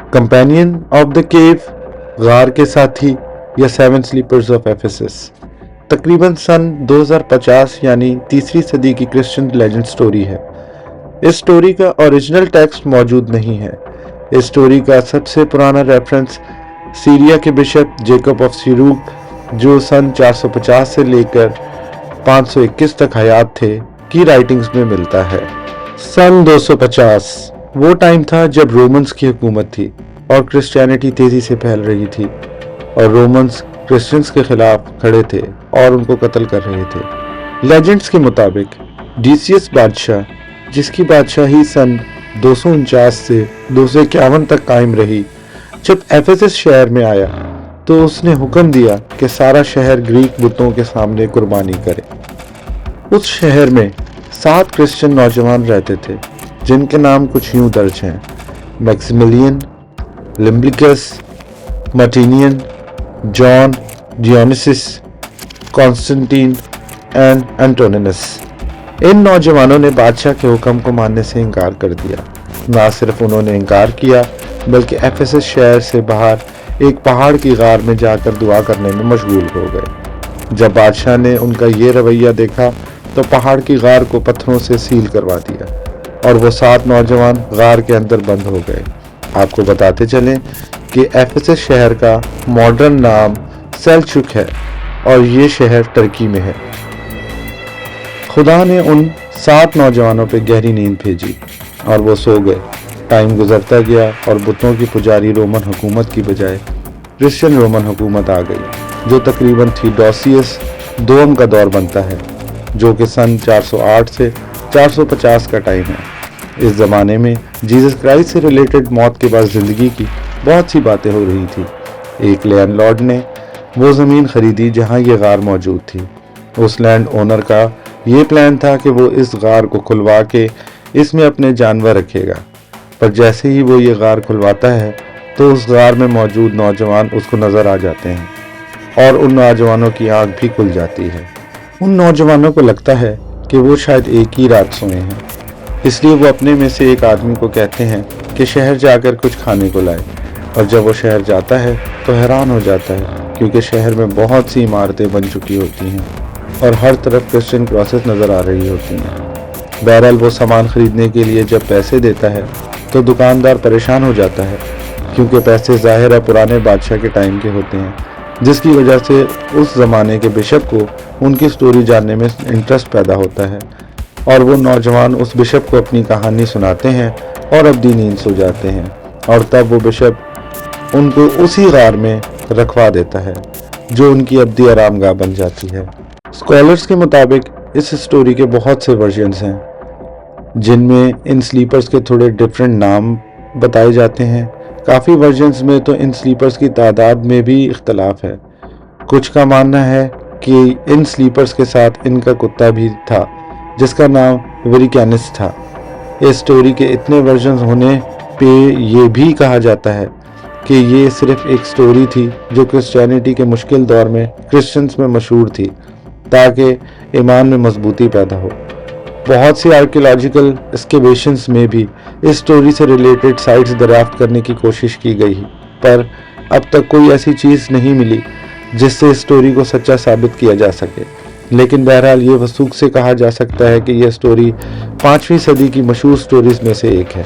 Companion of the cave, गार के साथी या सेवन स्लीपर्स ऑफ एफेसस। तकरीबन सन 2050 यानी तीसरी सदी की क्रिश्चियन लेजेंड स्टोरी है। इस स्टोरी का ओरिजिनल टेक्स्ट मौजूद नहीं है। इस स्टोरी का सबसे पुराना रेफरेंस सीरिया के बिशप जेकब ऑफ सिरूक, जो सन 450 से लेकर 521 तक हयात थे, की राइटिंग्स में मिलता है। सन 250 वो टाइम था जब रोमन्स की हुकूमत थी और क्रिश्चियनिटी तेजी से फैल रही थी, और रोमन्स क्रिश्चियंस के खिलाफ खड़े थे और उनको कत्ल कर रहे थे। लेजेंड्स के मुताबिक डिसियस बादशाह, जिसकी बादशाही सन 249 से 251 तक कायम रही, जब एफेसस शहर में आया तो उसने हुक्म दिया कि सारा शहर ग्रीक बुतों के सामने कुर्बानी करे। उस शहर में 7 क्रिश्चियन नौजवान रहते थे, जिनके नाम कुछ यूं दर्ज हैं: Maximilian, Iamblichus, Martinian, John, Dionysius, Constantine and Antoninus. इन नौजवानों ने बादशाह के हुक्म को मानने से इनकार कर दिया। ना सिर्फ उन्होंने इनकार किया, बल्कि एफेसस शहर से बाहर एक पहाड़ की गार में जाकर दुआ करने में मशगूल हो गए। जब बादशाह ने उनका ये रवैया देखा तो पहाड़ की गार को पत्थरों से सील करवा दिया और वो 7 नौजवान गार के अंदर बंद हो गए। आपको बताते चलें कि एफेसस शहर का मॉडर्न नाम सेल्चुक है और ये शहर टर्की में है। खुदा ने उन 7 नौजवानों पे गहरी नींद भेजी और वो सो गए। टाइम गुजरता गया और बुतों की पुजारी रोमन हुकूमत की बजाय क्रिश्चियन रोमन हुकूमत आ गई, जो तकरीबन थियोडोसियस दोम का दौर बनता है, जो कि सन 408 से 450 का टाइम है। इस ज़माने में जीसस क्राइस्ट से रिलेटेड मौत के बाद ज़िंदगी की बहुत सी बातें हो रही थी। एक लैंडलॉर्ड ने वो ज़मीन खरीदी जहाँ ये गार मौजूद थी। उस लैंड ओनर का ये प्लान था कि वो इस गार को खुलवा के इसमें अपने जानवर रखेगा, पर जैसे ही वो ये गार खुलवाता है तो उस गार में मौजूद नौजवान उसको नज़र आ जाते हैं और उन नौजवानों की आंख भी खुल जाती है। उन नौजवानों को लगता है कि वो शायद एक ही रात सोए हैं, इसलिए वो अपने में से एक आदमी को कहते हैं कि शहर जाकर कुछ खाने को लाए। और जब वो शहर जाता है तो हैरान हो जाता है, क्योंकि शहर में बहुत सी इमारतें बन चुकी होती हैं और हर तरफ क्रिश्चियन क्रॉसेस नज़र आ रही होती हैं। बहरहाल वो सामान खरीदने के लिए जब पैसे देता है तो दुकानदार परेशान हो जाता है, क्योंकि पैसे ज़ाहिर है पुराने बादशाह के टाइम के होते हैं, जिसकी वजह से उस ज़माने के बिशप को उनकी स्टोरी जानने में इंटरेस्ट पैदा होता है और वो नौजवान उस बिशप को अपनी कहानी सुनाते हैं और अब्दी नींद सो जाते हैं, और तब वो बिशप उनको उसी गार में रखवा देता है, जो उनकी अब्दी आरामगाह बन जाती है। स्कॉलर्स के मुताबिक इस स्टोरी के बहुत से वर्जन्स हैं, जिनमें इन स्लीपर्स के थोड़े डिफरेंट नाम बताए जाते हैं। काफ़ी वर्जन्स में तो इन स्लीपर्स की तादाद में भी इख्तलाफ है। कुछ का मानना है कि इन स्लीपर्स के साथ इनका कुत्ता भी था, जिसका नाम वेरिकैनिस था। इस स्टोरी के इतने वर्जन्स होने पे ये भी कहा जाता है कि ये सिर्फ एक स्टोरी थी जो क्रिश्चियनिटी के मुश्किल दौर में क्रिश्चियंस में मशहूर थी, ताकि ईमान में मजबूती पैदा हो। बहुत सी आर्कियोलॉजिकल एक्सकेवेशंस में भी इस स्टोरी से रिलेटेड साइट्स दरियाफ्त करने की कोशिश की गई, पर अब तक कोई ऐसी चीज़ नहीं मिली जिससे इस स्टोरी को सच्चा साबित किया जा सके। लेकिन बहरहाल ये वसूख से कहा जा सकता है कि यह स्टोरी 5वीं सदी की मशहूर स्टोरीज में से एक है।